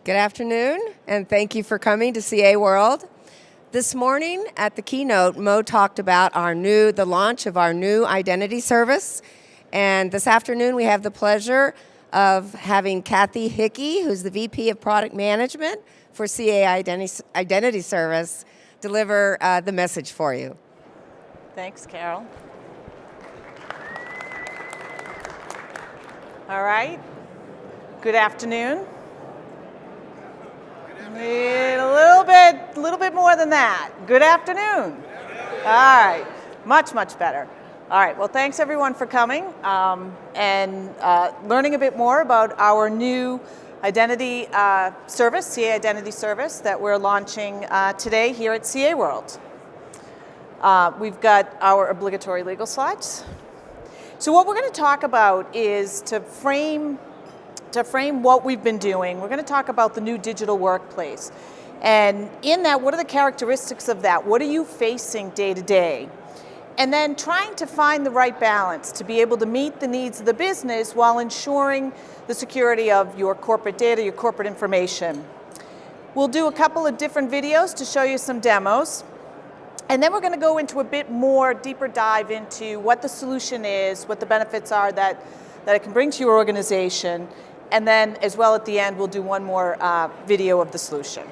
Good afternoon, and thank you for coming to CA World. This morning at the keynote, Mo talked about the launch of our new identity service. And this afternoon, we have the pleasure of having Kathy Hickey, who's the VP of Product Management for CA Identity Service, deliver the message for you. Thanks, Carol. All right. Good afternoon. Need a little bit more than that. Good afternoon. All right. Much better. All right. Well, thanks everyone for coming and learning a bit more about our new identity service, CA Identity Service, that we're launching today here at CA World. We've got our obligatory legal slides. So what we're going to talk about is to frame what we've been doing. We're going to talk about the new digital workplace. And in that, what are the characteristics of that? What are you facing day to day? And then trying to find the right balance to be able to meet the needs of the business while ensuring the security of your corporate data, your corporate information. We'll do a couple of different videos to show you some demos. And then we're going to go into a bit more deeper dive into what the solution is, what the benefits are that it can bring to your organization. And then as well at the end, we'll do one more video of the solution.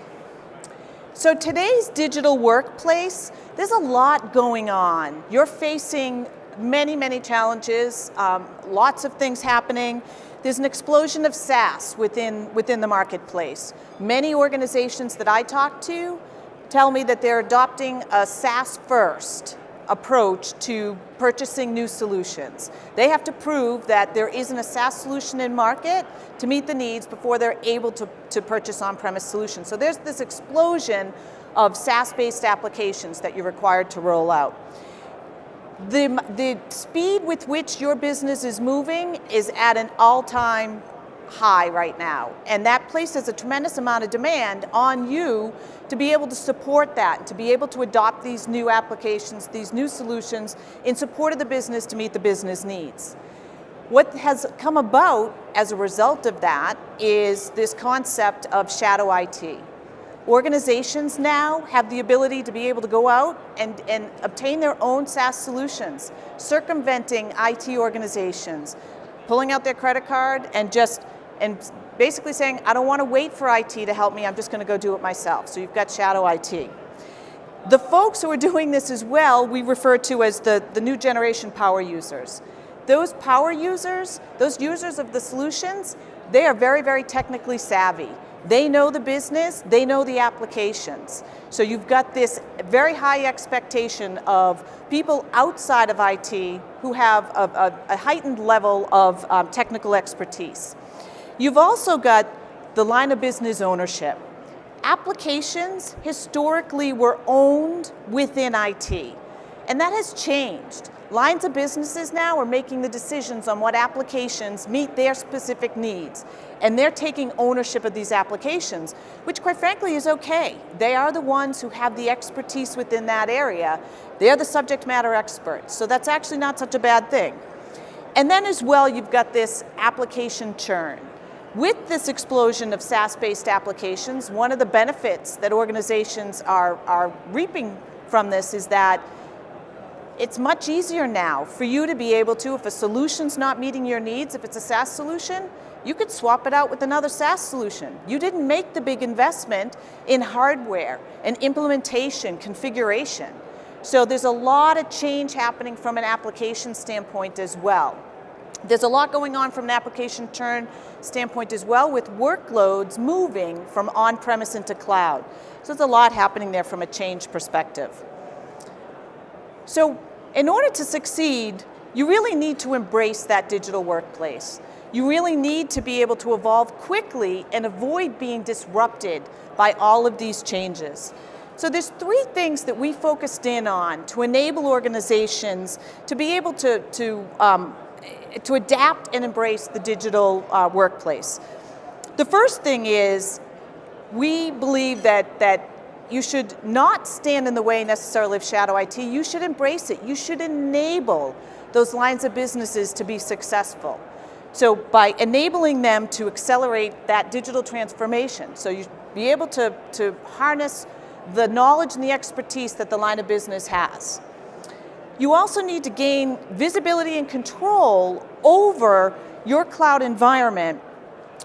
So today's digital workplace, there's a lot going on. You're facing many challenges, lots of things happening. There's an explosion of SaaS within the marketplace. Many organizations that I talk to tell me that they're adopting a Saas-First approach to purchasing new solutions. They have to prove that there isn't a SaaS solution in market to meet the needs before they're able to purchase on-premise solutions. So there's this explosion of SaaS-based applications that you're required to roll out. The speed with which your business is moving is at an all-time high right now, and that places a tremendous amount of demand on you to be able to support that, to be able to adopt these new applications, these new solutions in support of the business to meet the business needs. What has come about as a result of that is this concept of shadow IT. Organizations now have the ability to be able to go out and obtain their own SaaS solutions, circumventing IT organizations, pulling out their credit card and basically saying, I don't want to wait for IT to help me, I'm just going to go do it myself. So you've got shadow IT. The folks who are doing this as well, we refer to as the new generation power users. Those power users, those users of the solutions, they are very technically savvy. They know the business, they know the applications. So you've got this very high expectation of people outside of IT who have a heightened level of technical expertise. You've also got the line of business ownership. Applications historically were owned within IT, and that has changed. Lines of businesses now are making the decisions on what applications meet their specific needs, and they're taking ownership of these applications, which quite frankly is okay. They are the ones who have the expertise within that area. They're the subject matter experts, so that's actually not such a bad thing. And then as well, you've got this application churn. With this explosion of SaaS-based applications, one of the benefits that organizations are reaping from this is that it's much easier now for you to be able to, if a solution's not meeting your needs, if it's a SaaS solution, you could swap it out with another SaaS solution. You didn't make the big investment in hardware and implementation, configuration. So there's a lot of change happening from an application standpoint as well. There's a lot going on from an application churn standpoint as well, with workloads moving from on-premise into cloud. So there's a lot happening there from a change perspective. So in order to succeed, you really need to embrace that digital workplace. You really need to be able to evolve quickly and avoid being disrupted by all of these changes. So there's three things that we focused in on to enable organizations to be able to adapt and embrace the digital workplace. The first thing is, we believe that you should not stand in the way necessarily of shadow IT. You should embrace it. You should enable those lines of businesses to be successful. So by enabling them to accelerate that digital transformation, so you be able to harness the knowledge and the expertise that the line of business has. You also need to gain visibility and control over your cloud environment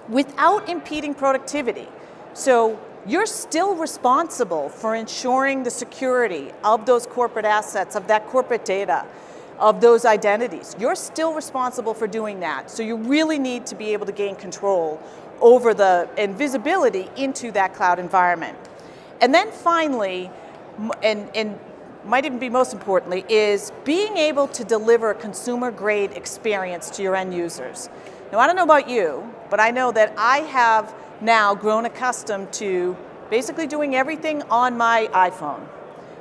without impeding productivity. So you're still responsible for ensuring the security of those corporate assets, of that corporate data, of those identities. You're still responsible for doing that. So you really need to be able to gain control over and visibility into that cloud environment. And then finally, and might even be most importantly, is being able to deliver a consumer-grade experience to your end users. Now, I don't know about you, but I know that I have now grown accustomed to basically doing everything on my iPhone.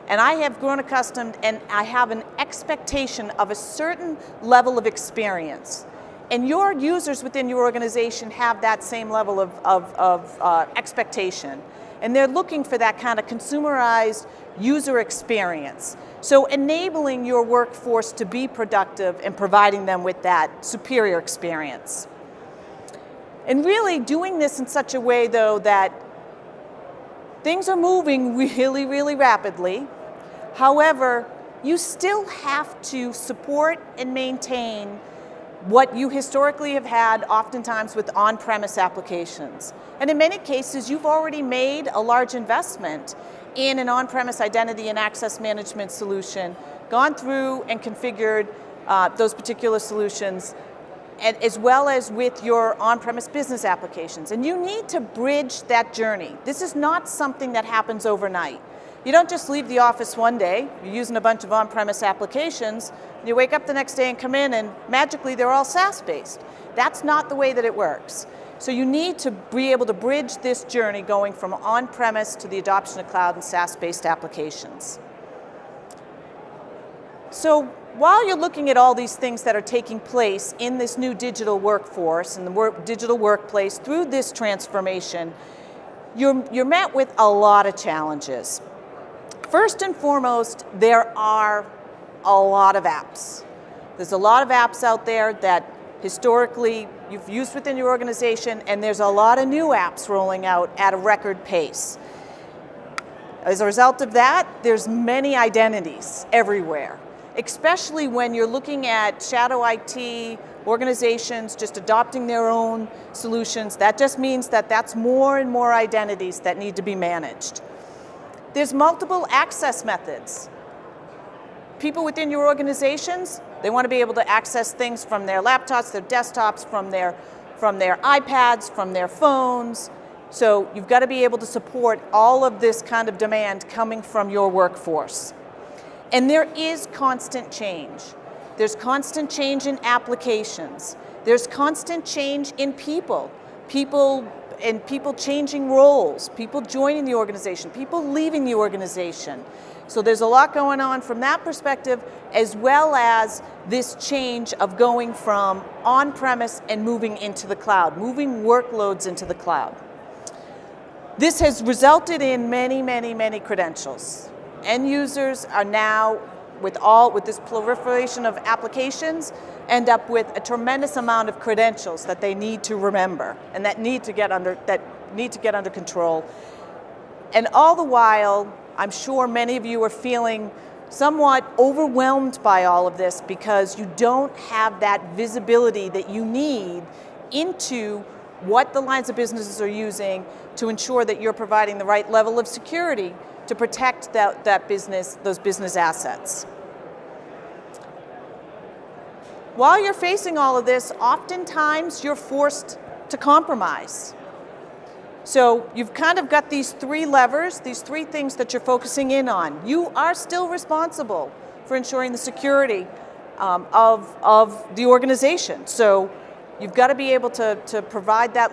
And I have grown accustomed, and I have an expectation of a certain level of experience. And your users within your organization have that same level of expectation. And they're looking for that kind of consumerized user experience. So enabling your workforce to be productive and providing them with that superior experience. And really doing this in such a way, though, that things are moving really, really rapidly. However, you still have to support and maintain what you historically have had oftentimes with on-premise applications. And in many cases, you've already made a large investment in an on-premise identity and access management solution, gone through and configured those particular solutions, and as well as with your on-premise business applications. And you need to bridge that journey. This is not something that happens overnight. You don't just leave the office one day, you're using a bunch of on-premise applications, you wake up the next day and come in and magically they're all SaaS-based. That's not the way that it works. So you need to be able to bridge this journey going from on-premise to the adoption of cloud and SaaS-based applications. So while you're looking at all these things that are taking place in this new digital workforce and the digital workplace through this transformation, you're met with a lot of challenges. First and foremost, there are a lot of apps. There's a lot of apps out there that historically you've used within your organization, and there's a lot of new apps rolling out at a record pace. As a result of that, there's many identities everywhere, especially when you're looking at shadow IT organizations just adopting their own solutions. That just means that that's more and more identities that need to be managed. There's multiple access methods. People within your organizations, they want to be able to access things from their laptops, their desktops, from their iPads, from their phones. So you've got to be able to support all of this kind of demand coming from your workforce. And there is constant change. There's constant change in applications. There's constant change in people. People changing roles, people joining the organization, people leaving the organization. So there's a lot going on from that perspective, as well as this change of going from on-premise and moving into the cloud, moving workloads into the cloud. This has resulted in many, many, many credentials. End users are now, with this proliferation of applications, end up with a tremendous amount of credentials that they need to remember and that need to get under control. And all the while, I'm sure many of you are feeling somewhat overwhelmed by all of this because you don't have that visibility that you need into what the lines of businesses are using to ensure that you're providing the right level of security to protect those business assets. While you're facing all of this, oftentimes you're forced to compromise. So you've kind of got these three levers, these three things that you're focusing in on. You are still responsible for ensuring the security of the organization. So you've got to be able to provide that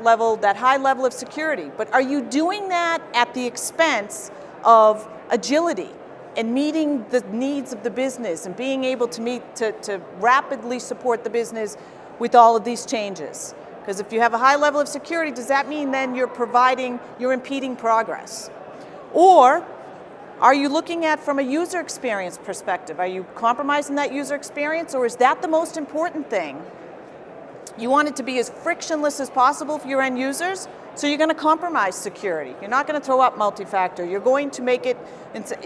high level of security. But are you doing that at the expense of agility and meeting the needs of the business and being able to rapidly support the business with all of these changes? Because if you have a high level of security, does that mean then you're impeding progress? Or are you looking at from a user experience perspective? Are you compromising that user experience, or is that the most important thing? You want it to be as frictionless as possible for your end users, so you're going to compromise security. You're not going to throw up multi-factor. You're going to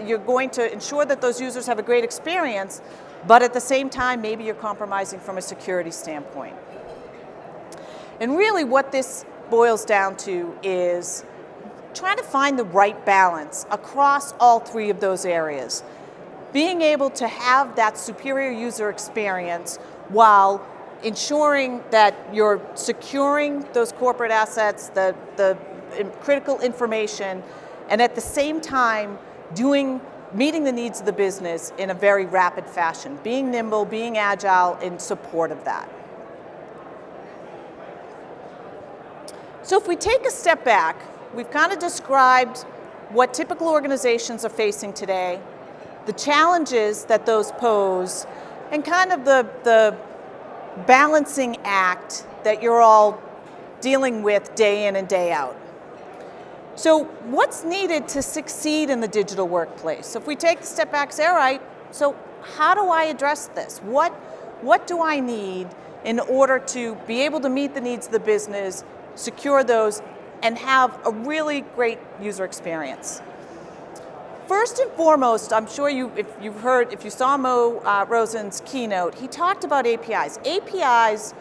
you're going to ensure that those users have a great experience, but at the same time, maybe you're compromising from a security standpoint. And really what this boils down to is trying to find the right balance across all three of those areas. Being able to have that superior user experience while ensuring that you're securing those corporate assets, the critical information, and at the same time meeting the needs of the business in a very rapid fashion, being nimble, being agile in support of that. So if we take a step back, we've kind of described what typical organizations are facing today, the challenges that those pose, and kind of the balancing act that you're all dealing with day in and day out. So what's needed to succeed in the digital workplace? So if we take a step back and say, all right, so how do I address this? What do I need in order to be able to meet the needs of the business, secure those, and have a really great user experience? First and foremost, I'm sure if you saw Mo Rosen's keynote, he talked about APIs. APIs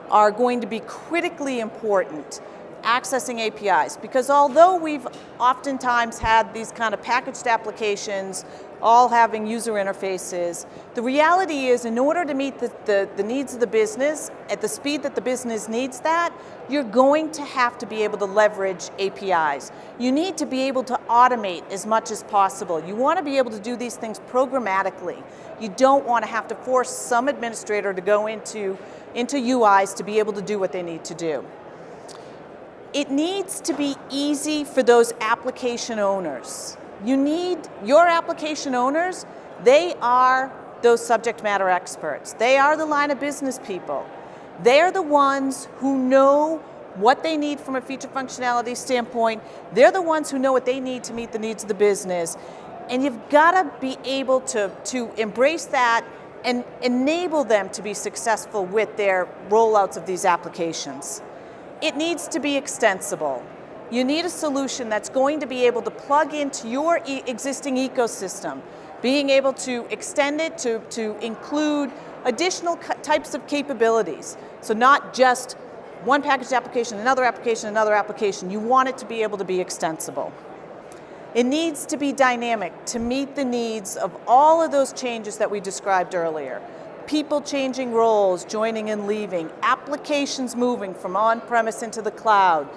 are going to be critically important, accessing APIs, because although we've oftentimes had these kind of packaged applications, all having user interfaces, the reality is in order to meet the needs of the business at the speed that the business needs that, you're going to have to be able to leverage APIs. You need to be able to automate as much as possible. You want to be able to do these things programmatically. You don't want to have to force some administrator to go into UIs to be able to do what they need to do. It needs to be easy for those application owners. You need your application owners, they are those subject matter experts. They are the line of business people. They're the ones who know what they need from a feature functionality standpoint. They're the ones who know what they need to meet the needs of the business. And you've got to be able to embrace that and enable them to be successful with their rollouts of these applications. It needs to be extensible. You need a solution that's going to be able to plug into your existing ecosystem, being able to extend it to include additional types of capabilities. So not just one packaged application, another application, another application. You want it to be able to be extensible. It needs to be dynamic to meet the needs of all of those changes that we described earlier. People changing roles, joining and leaving, applications moving from on-premise into the cloud.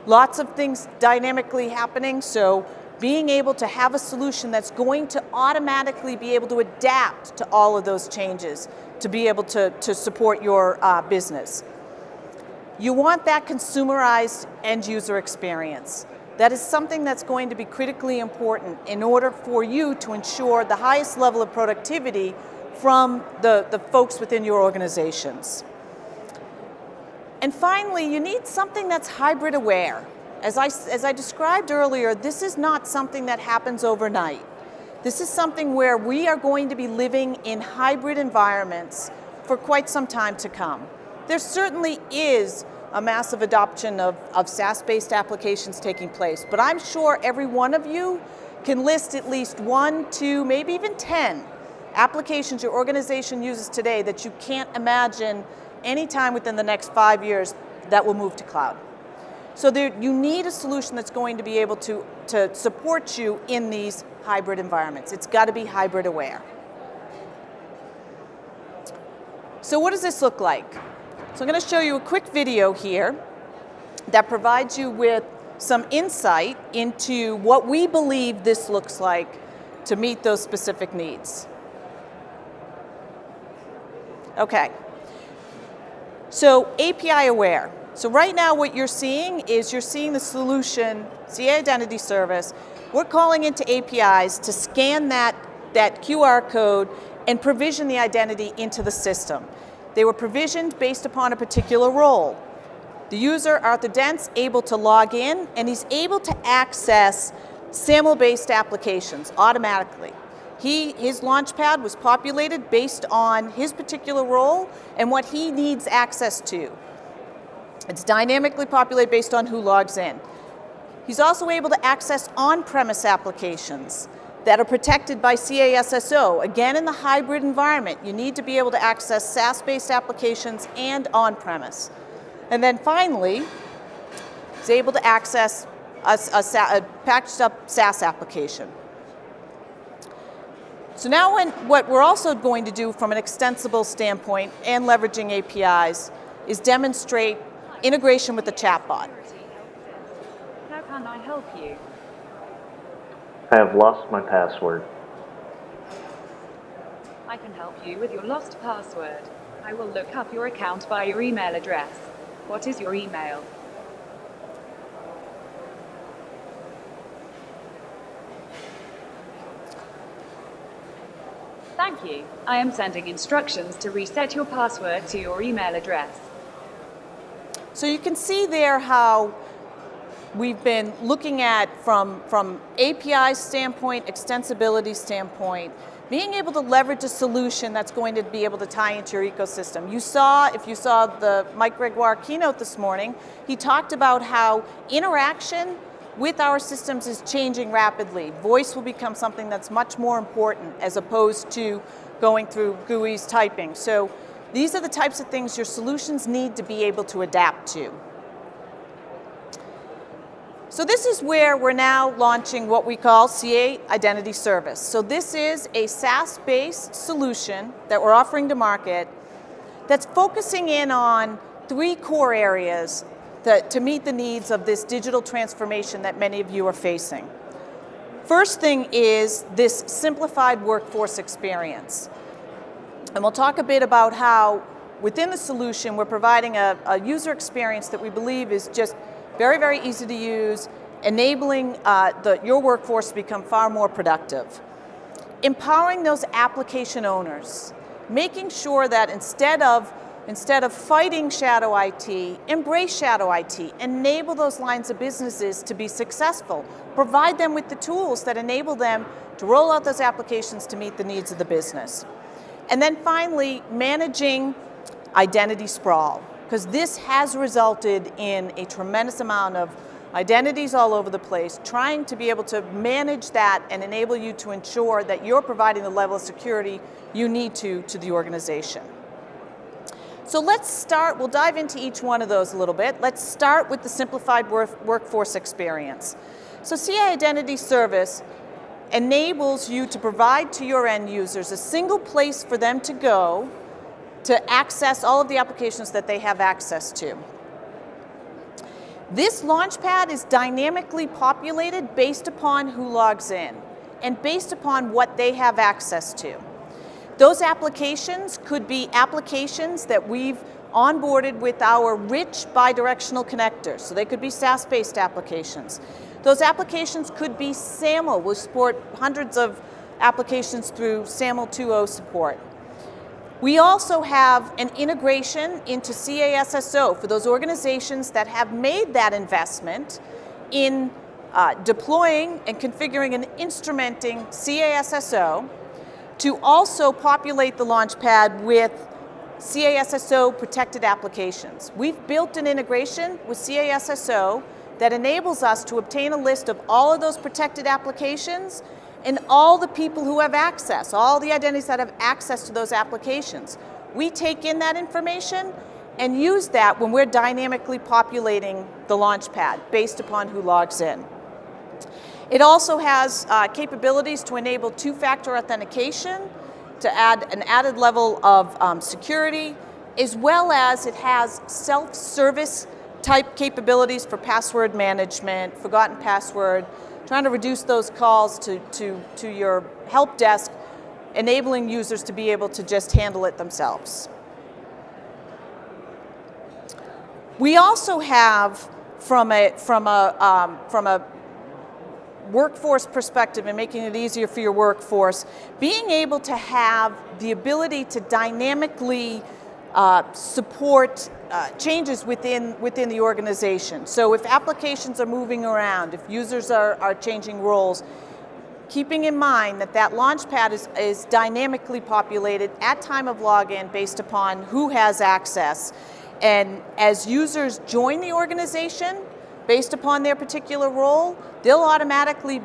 Lots of things dynamically happening, so being able to have a solution that's going to automatically be able to adapt to all of those changes to be able to support your business. You want that consumerized end user experience. That is something that's going to be critically important in order for you to ensure the highest level of productivity from the folks within your organizations. And finally, you need something that's hybrid aware. As I described earlier, this is not something that happens overnight. This is something where we are going to be living in hybrid environments for quite some time to come. There certainly is a massive adoption of SaaS-based applications taking place, but I'm sure every one of you can list at least 1, 2, maybe even 10 applications your organization uses today that you can't imagine anytime within the next 5 years that will move to cloud. So you need a solution that's going to be able to support you in these hybrid environments. It's got to be hybrid aware. So what does this look like? So I'm going to show you a quick video here that provides you with some insight into what we believe this looks like to meet those specific needs. Okay. So API aware. So right now what you're seeing is the solution, CA Identity Service. We're calling into APIs to scan that QR code and provision the identity into the system. They were provisioned based upon a particular role. The user, Arthur Dent's, able to log in, and he's able to access SAML-based applications automatically. His launchpad was populated based on his particular role and what he needs access to. It's dynamically populated based on who logs in. He's also able to access on-premise applications that are protected by CASSO. Again, in the hybrid environment, you need to be able to access SaaS-based applications and on-premise. And then finally, he's able to access a packaged up SaaS application. So now what we're also going to do from an extensible standpoint and leveraging APIs is demonstrate integration with the chatbot. How can I help you? I have lost my password. I can help you with your lost password. I will look up your account by your email address. What is your email? Thank you. I am sending instructions to reset your password to your email address. So you can see there how we've been looking at from API standpoint, extensibility standpoint, being able to leverage a solution that's going to be able to tie into your ecosystem. If you saw the Mike Gregoire keynote this morning, he talked about how interaction with our systems is changing rapidly. Voice will become something that's much more important as opposed to going through GUIs typing. So these are the types of things your solutions need to be able to adapt to. So this is where we're now launching what we call CA Identity Service. So this is a SaaS-based solution that we're offering to market that's focusing in on 3 core areas to meet the needs of this digital transformation that many of you are facing. First thing is this simplified workforce experience. And we'll talk a bit about how within the solution we're providing a user experience that we believe is just very, very easy to use, enabling your workforce to become far more productive. Empowering those application owners, making sure that instead of fighting shadow IT, embrace shadow IT, enable those lines of businesses to be successful, provide them with the tools that enable them to roll out those applications to meet the needs of the business. And then finally, managing identity sprawl, because this has resulted in a tremendous amount of identities all over the place, trying to be able to manage that and enable you to ensure that you're providing the level of security you need to the organization. So let's start, we'll dive into each one of those a little bit. Let's start with the simplified workforce experience. So CA Identity Service enables you to provide to your end users a single place for them to go to access all of the applications that they have access to. This launchpad is dynamically populated based upon who logs in and based upon what they have access to. Those applications could be applications that we've onboarded with our rich bidirectional connectors. So they could be SaaS-based applications. Those applications could be SAML. We support hundreds of applications through SAML 2.0 support. We also have an integration into CASSO for those organizations that have made that investment in deploying and configuring and instrumenting CASSO to also populate the Launchpad with CASSO protected applications. We've built an integration with CASSO that enables us to obtain a list of all of those protected applications and all the people who have access, all the identities that have access to those applications. We take in that information and use that when we're dynamically populating the Launchpad based upon who logs in. It also has capabilities to enable two-factor authentication, to add an added level of security, as well as it has self-service type capabilities for password management, forgotten password, trying to reduce those calls to your help desk, enabling users to be able to just handle it themselves. We also have, from a workforce perspective and making it easier for your workforce, being able to have the ability to dynamically support changes within the organization. So if applications are moving around, if users are changing roles, keeping in mind that that Launchpad is dynamically populated at time of login based upon who has access, And as users join the organization, based upon their particular role, they'll automatically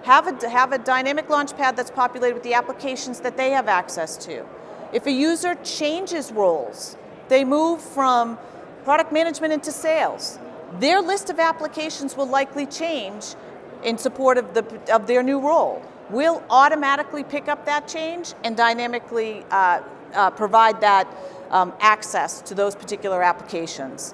have a dynamic launchpad that's populated with the applications that they have access to. If a user changes roles, they move from product management into sales, their list of applications will likely change in support of their new role. We'll automatically pick up that change and dynamically provide that access to those particular applications.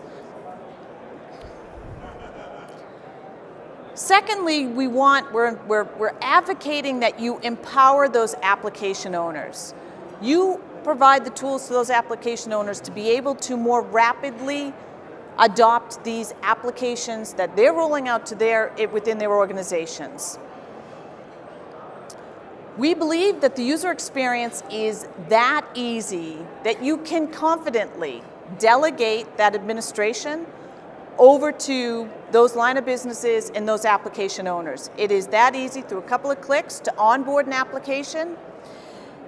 Secondly, we're advocating that you empower those application owners. You provide the tools to those application owners to be able to more rapidly adopt these applications that they're rolling out to within their organizations. We believe that the user experience is that easy that you can confidently delegate that administration over to those line of businesses and those application owners. It is that easy through a couple of clicks to onboard an application.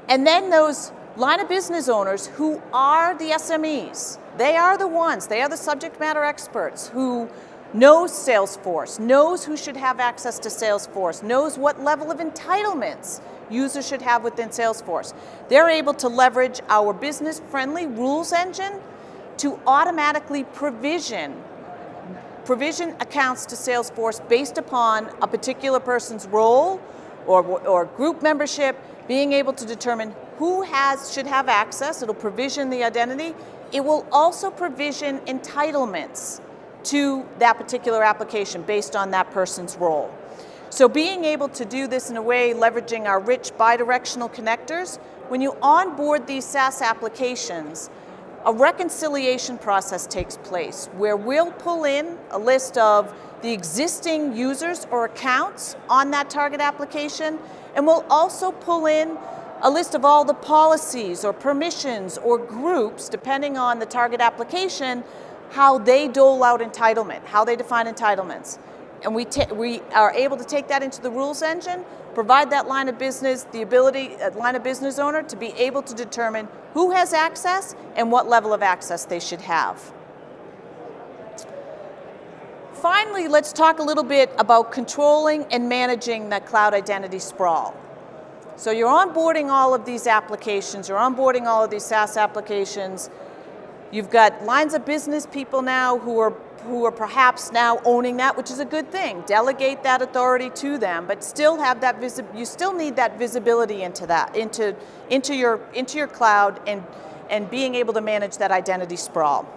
And then those line of business owners who are the SMEs, they are the subject matter experts who knows Salesforce, knows who should have access to Salesforce, knows what level of entitlements users should have within Salesforce. They're able to leverage our business-friendly rules engine to automatically provision accounts to Salesforce based upon a particular person's role or group membership, being able to determine who should have access. It'll provision the identity. It will also provision entitlements to that particular application based on that person's role. So being able to do this in a way leveraging our rich bidirectional connectors, when you onboard these SaaS applications, a reconciliation process takes place where we'll pull in a list of the existing users or accounts on that target application, and we'll also pull in a list of all the policies or permissions or groups, depending on the target application, how they dole out entitlement, how they define entitlements. And we are able to take that into the rules engine, provide that line of business, line of business owner to be able to determine who has access and what level of access they should have. Finally, let's talk a little bit about controlling and managing that cloud identity sprawl. So you're onboarding all of these applications, you're onboarding all of these SaaS applications. You've got lines of business people now who are perhaps now owning that, which is a good thing. Delegate that authority to them, but still have that you still need that visibility into that, into your cloud and being able to manage that identity sprawl.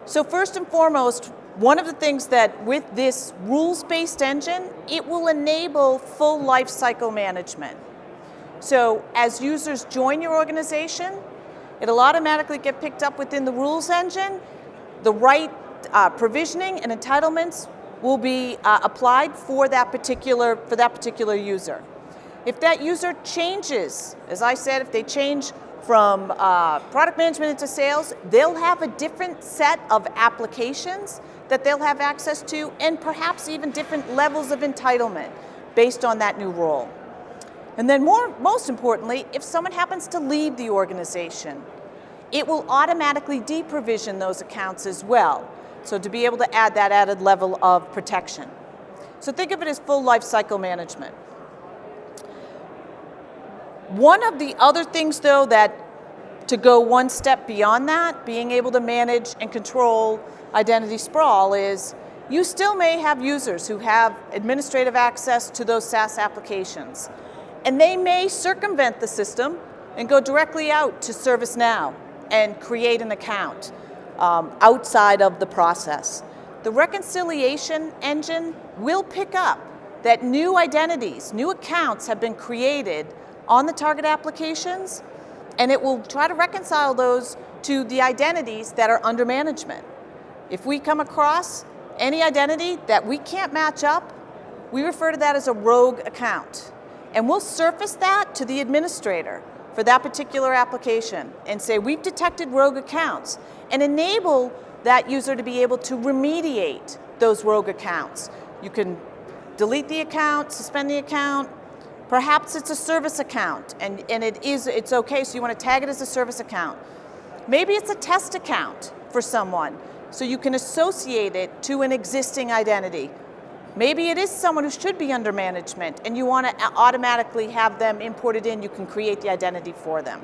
So first and foremost, one of the things that with this rules-based engine, it will enable full life cycle management. So as users join your organization, it'll automatically get picked up within the rules engine. The right provisioning and entitlements will be applied for that particular user. If that user changes, as I said, if they change from product management into sales, they'll have a different set of applications that they'll have access to, and perhaps even different levels of entitlement based on that new role. And then most importantly, if someone happens to leave the organization, it will automatically deprovision those accounts as well. So to be able to add that added level of protection. So think of it as full life cycle management. One of the other things though to go one step beyond that, being able to manage and control identity sprawl, is you still may have users who have administrative access to those SaaS applications. And they may circumvent the system and go directly out to ServiceNow and create an account outside of the process. The reconciliation engine will pick up that new identities, new accounts have been created on the target applications, and it will try to reconcile those to the identities that are under management. If we come across any identity that we can't match up, we refer to that as a rogue account. And we'll surface that to the administrator for that particular application and say, we've detected rogue accounts, and enable that user to be able to remediate those rogue accounts. You can delete the account, suspend the account. Perhaps it's a service account and it's okay, so you want to tag it as a service account. Maybe it's a test account for someone, so you can associate it to an existing identity. Maybe it is someone who should be under management and you want to automatically have them imported in, you can create the identity for them.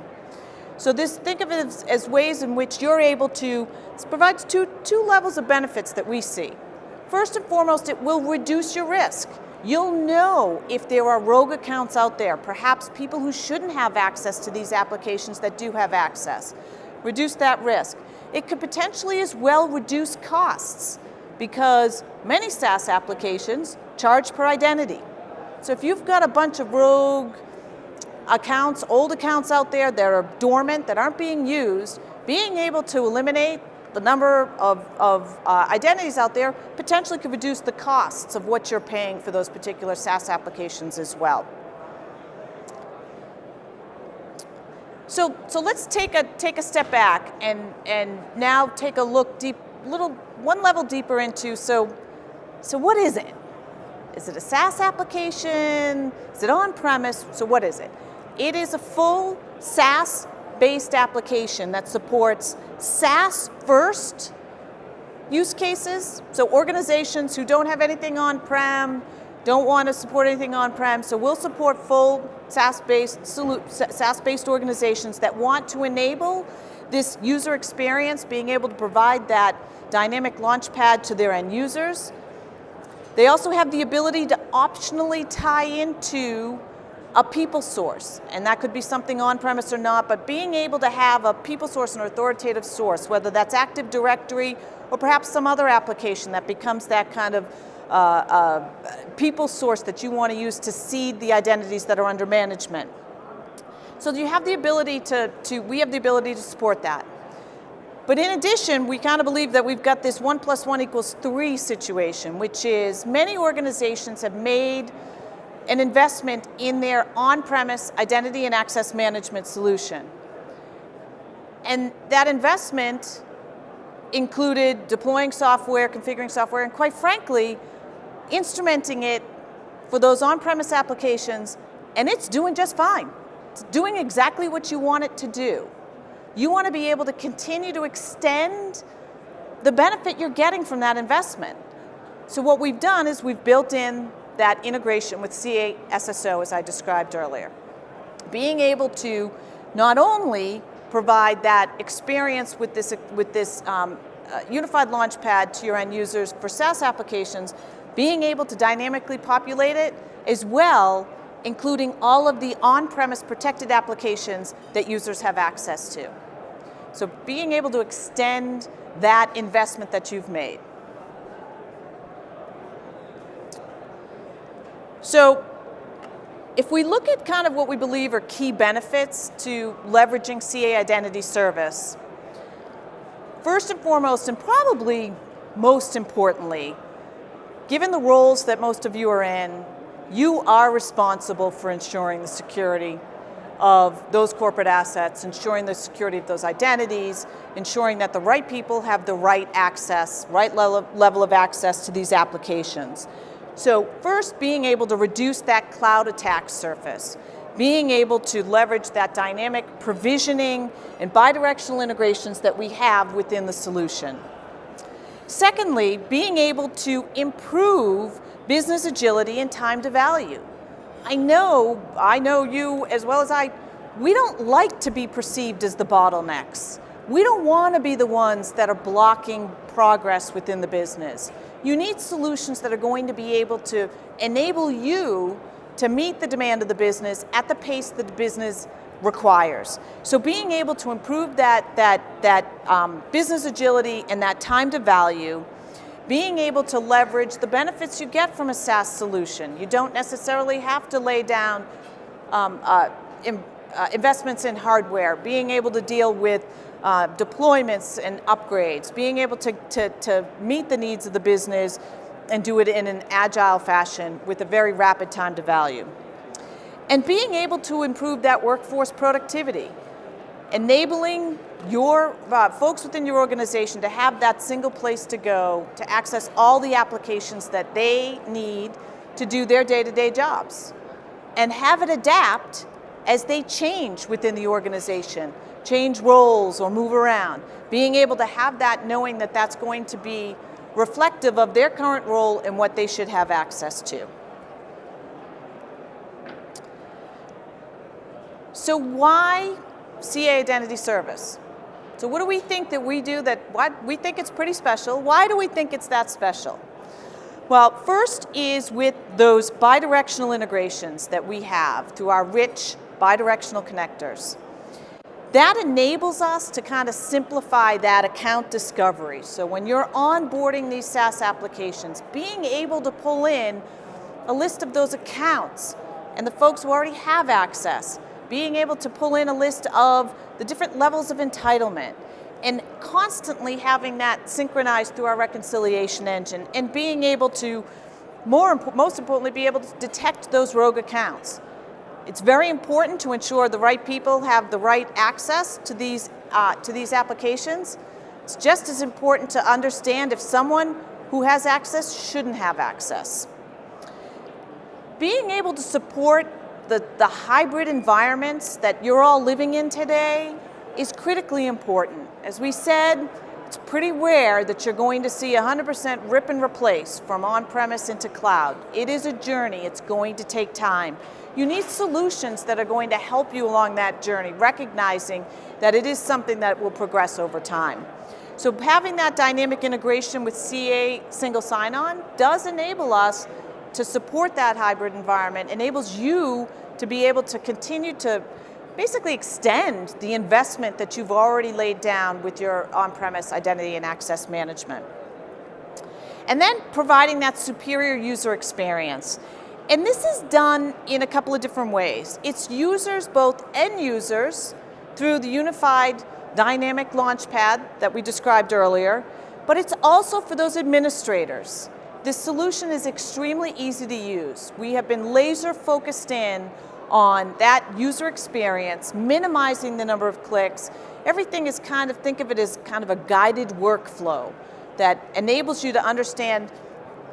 So think of it as ways in which you're able to, this provides two levels of benefits that we see. First and foremost, it will reduce your risk. You'll know if there are rogue accounts out there, perhaps people who shouldn't have access to these applications that do have access. Reduce that risk. It could potentially as well reduce costs because many SaaS applications charge per identity. So if you've got a bunch of rogue accounts, old accounts out there that are dormant, that aren't being used, being able to eliminate the number of identities out there potentially could reduce the costs of what you're paying for those particular SaaS applications as well. So let's take a step back and now take a look one level deeper into, so what is it? Is it a SaaS application? Is it on-premise? So what is it? It is a full SaaS-based application that supports Saas-First use cases. So organizations who don't have anything on-prem, don't want to support anything on-prem, so we'll support full SaaS-based organizations that want to enable this user experience, being able to provide that dynamic launchpad to their end users. They also have the ability to optionally tie into a people source, and that could be something on-premise or not, but being able to have a people source and authoritative source, whether that's Active Directory or perhaps some other application that becomes that kind of people source that you want to use to seed the identities that are under management. So you have the ability we have the ability to support that. But in addition, we kind of believe that we've got this 1 + 1 = 3 situation, which is many organizations have made an investment in their on-premise identity and access management solution. And that investment included deploying software, configuring software, and quite frankly, instrumenting it for those on-premise applications, and it's doing just fine. It's doing exactly what you want it to do. You want to be able to continue to extend the benefit you're getting from that investment. So what we've done is we've built in that integration with CA SSO, as I described earlier. Being able to not only provide that experience with this unified launchpad to your end users for SaaS applications, being able to dynamically populate it as well, including all of the on-premise protected applications that users have access to. So being able to extend that investment that you've made. So if we look at kind of what we believe are key benefits to leveraging CA Identity Service, first and foremost, and probably most importantly, given the roles that most of you are in, you are responsible for ensuring the security of those corporate assets, ensuring the security of those identities, ensuring that the right people have the right access, right level of access to these applications. So first, being able to reduce that cloud attack surface, being able to leverage that dynamic provisioning and bidirectional integrations that we have within the solution. Secondly, being able to improve business agility and time to value. I know you as well as we don't like to be perceived as the bottlenecks. We don't want to be the ones that are blocking progress within the business. You need solutions that are going to be able to enable you to meet the demand of the business at the pace that the business requires. So being able to improve that business agility and that time to value, being able to leverage the benefits you get from a SaaS solution. You don't necessarily have to lay down investments in hardware, being able to deal with deployments and upgrades, being able to meet the needs of the business and do it in an agile fashion with a very rapid time to value. And being able to improve that workforce productivity, enabling your folks within your organization to have that single place to go to access all the applications that they need to do their day-to-day jobs and have it adapt as they change within the organization, change roles or move around, being able to have that knowing that that's going to be reflective of their current role and what they should have access to. So why CA Identity Service? So what do we think that we do what we think it's pretty special? Why do we think it's that special? Well, first is with those bidirectional integrations that we have through our rich bidirectional connectors. That enables us to kind of simplify that account discovery. So when you're onboarding these SaaS applications, being able to pull in a list of those accounts and the folks who already have access, being able to pull in a list of the different levels of entitlement, and constantly having that synchronized through our reconciliation engine, and being able to, most importantly, be able to detect those rogue accounts. It's very important to ensure the right people have the right access to these applications. It's just as important to understand if someone who has access shouldn't have access. Being able to support the hybrid environments that you're all living in today is critically important. As we said, it's pretty rare that you're going to see 100% rip and replace from on-premise into cloud. It is a journey. It's going to take time. You need solutions that are going to help you along that journey, recognizing that it is something that will progress over time. So having that dynamic integration with CA single sign-on does enable us to support that hybrid environment, enables you to be able to continue to basically extend the investment that you've already laid down with your on-premise identity and access management. And then providing that superior user experience. And this is done in a couple of different ways. It's users, both end users, through the unified dynamic launchpad that we described earlier, but it's also for those administrators. This solution is extremely easy to use. We have been laser focused in on that user experience, minimizing the number of clicks. Everything is kind of, think of it as kind of a guided workflow that enables you to understand,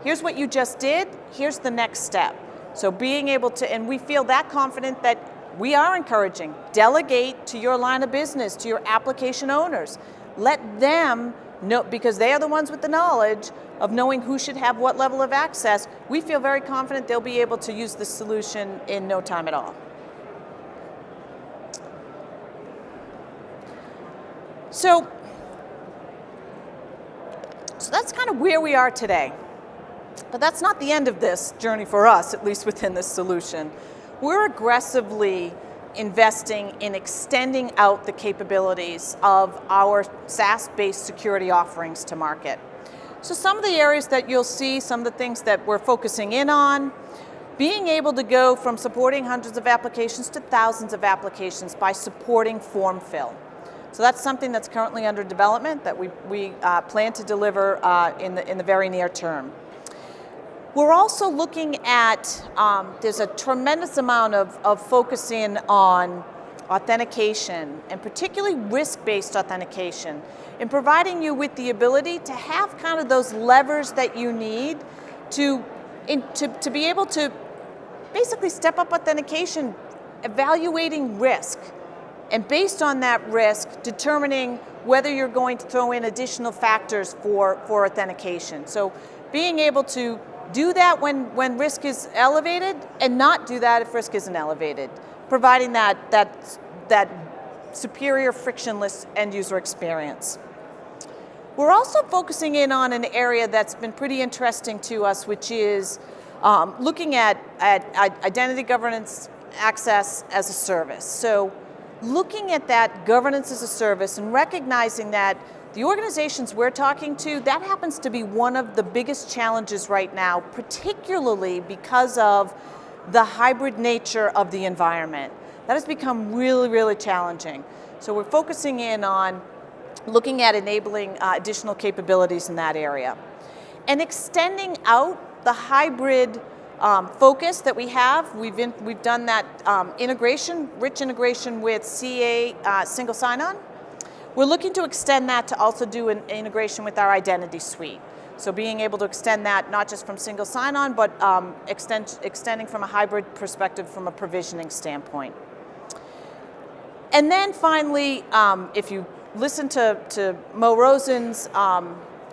here's what you just did, here's the next step. So being able to, and we feel that confident that we are encouraging, delegate to your line of business, to your application owners. Let them know, because they are the ones with the knowledge of knowing who should have what level of access. We feel very confident they'll be able to use this solution in no time at all. So that's kind of where we are today. But that's not the end of this journey for us, at least within this solution. We're aggressively investing in extending out the capabilities of our SaaS-based security offerings to market. So some of the areas that you'll see, some of the things that we're focusing in on, being able to go from supporting hundreds of applications to thousands of applications by supporting form fill. So that's something that's currently under development that we plan to deliver in the very near term. We're also looking at, there's a tremendous amount of focus in on authentication, and particularly risk-based authentication, and providing you with the ability to have kind of those levers that you need to be able to basically step up authentication, evaluating risk, and based on that risk, determining whether you're going to throw in additional factors for authentication. So being able to do that when risk is elevated, and not do that if risk isn't elevated, providing that superior frictionless end user experience. We're also focusing in on an area that's been pretty interesting to us, which is looking at identity governance access as a service. So looking at that governance as a service and recognizing that the organizations we're talking to, that happens to be one of the biggest challenges right now, particularly because of the hybrid nature of the environment. That has become really, really challenging. So we're focusing in on looking at enabling additional capabilities in that area. And extending out the hybrid focus that we have. We've done that integration, rich integration with CA single sign-on. We're looking to extend that to also do an integration with our identity suite. So being able to extend that not just from single sign-on, but extending from a hybrid perspective from a provisioning standpoint. And then finally, if you listen to Mo Rosen's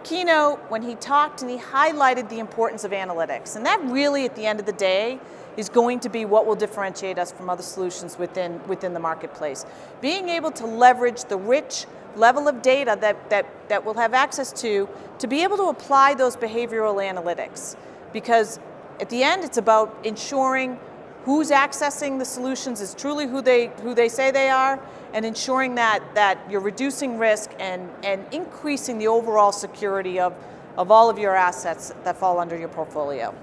keynote, when he talked and he highlighted the importance of analytics. And that really, at the end of the day, is going to be what will differentiate us from other solutions within the marketplace. Being able to leverage the rich level of data that we'll have access to be able to apply those behavioral analytics. Because at the end, it's about ensuring who's accessing the solutions is truly who they say they are, and ensuring that you're reducing risk and increasing the overall security of all of your assets that fall under your portfolio.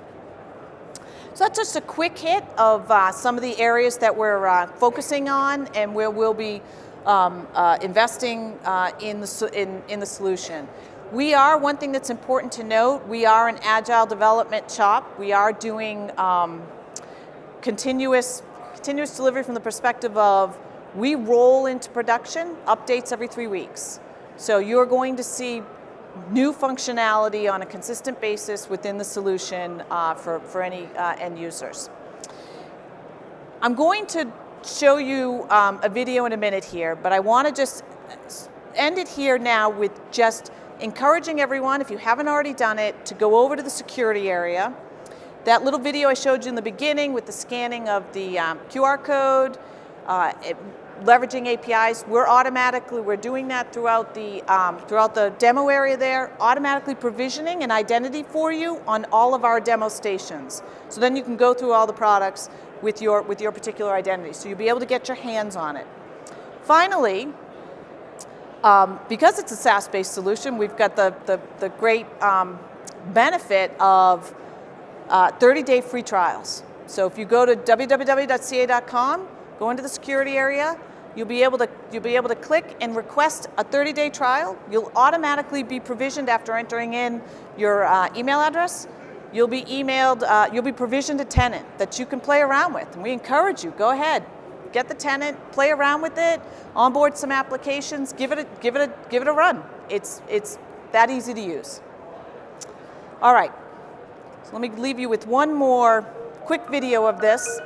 So that's just a quick hit of some of the areas that we're focusing on and where we'll be investing in the solution. We are, one thing that's important to note, we are an agile development shop. We are doing continuous delivery from the perspective of we roll into production updates every 3 weeks. So you're going to see new functionality on a consistent basis within the solution for any end users. I'm going to show you a video in a minute here, but I want to just end it here now with just encouraging everyone, if you haven't already done it, to go over to the security area. That little video I showed you in the beginning with the scanning of the QR code, leveraging APIs, we're doing that throughout the demo area there, automatically provisioning an identity for you on all of our demo stations. So then you can go through all the products with your particular identity. So you'll be able to get your hands on it. Finally, because it's a SaaS-based solution, we've got the great benefit of 30-day free trials. So if you go to www.ca.com, go into the security area, you'll be able to click and request a 30-day trial. You'll automatically be provisioned after entering in your email address. You'll be provisioned a tenant that you can play around with. And we encourage you, go ahead, get the tenant, play around with it, onboard some applications, give it a run. It's that easy to use. All right, so let me leave you with one more quick video of this.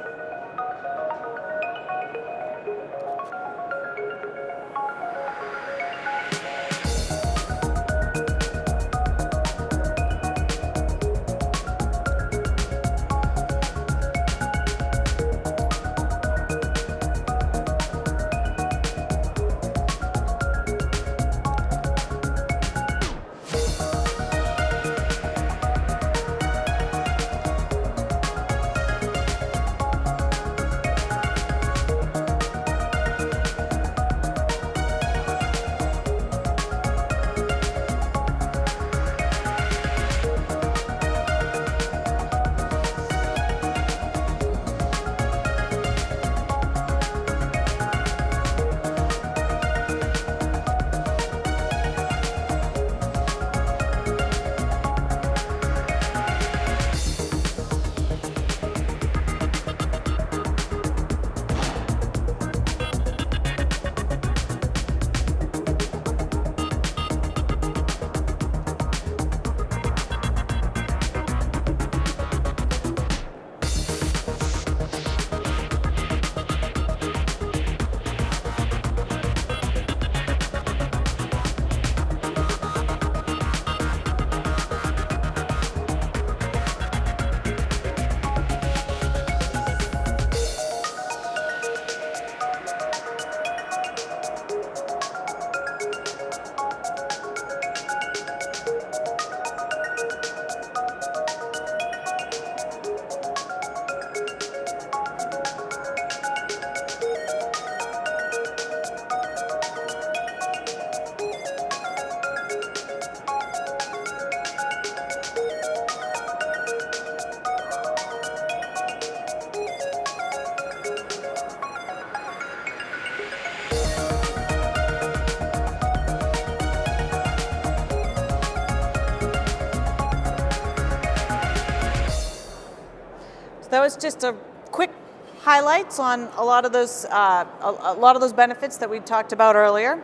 That was just a quick highlights on a lot of those benefits that we talked about earlier.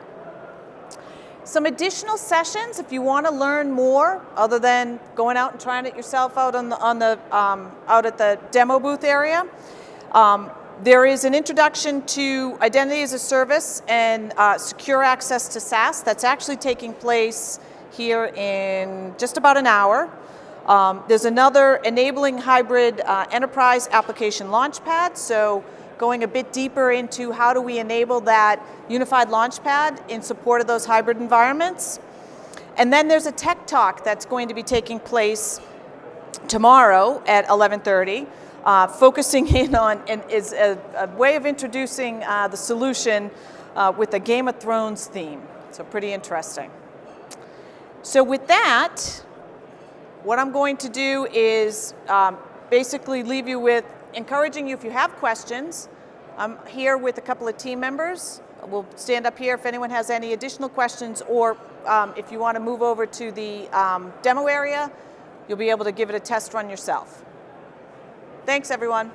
Some additional sessions if you want to learn more, other than going out and trying it yourself out out at the demo booth area. There is an introduction to Identity as a Service and secure access to SaaS that's actually taking place here in just about an hour. There's another enabling hybrid enterprise application launchpad, so going a bit deeper into how do we enable that unified launchpad in support of those hybrid environments. And then there's a tech talk that's going to be taking place tomorrow at 11:30, focusing in on, and is a way of introducing the solution with a Game of Thrones theme. So pretty interesting. So with that, what I'm going to do is basically leave you with encouraging you, if you have questions, I'm here with a couple of team members. We'll stand up here if anyone has any additional questions, or if you want to move over to the demo area, you'll be able to give it a test run yourself. Thanks, everyone.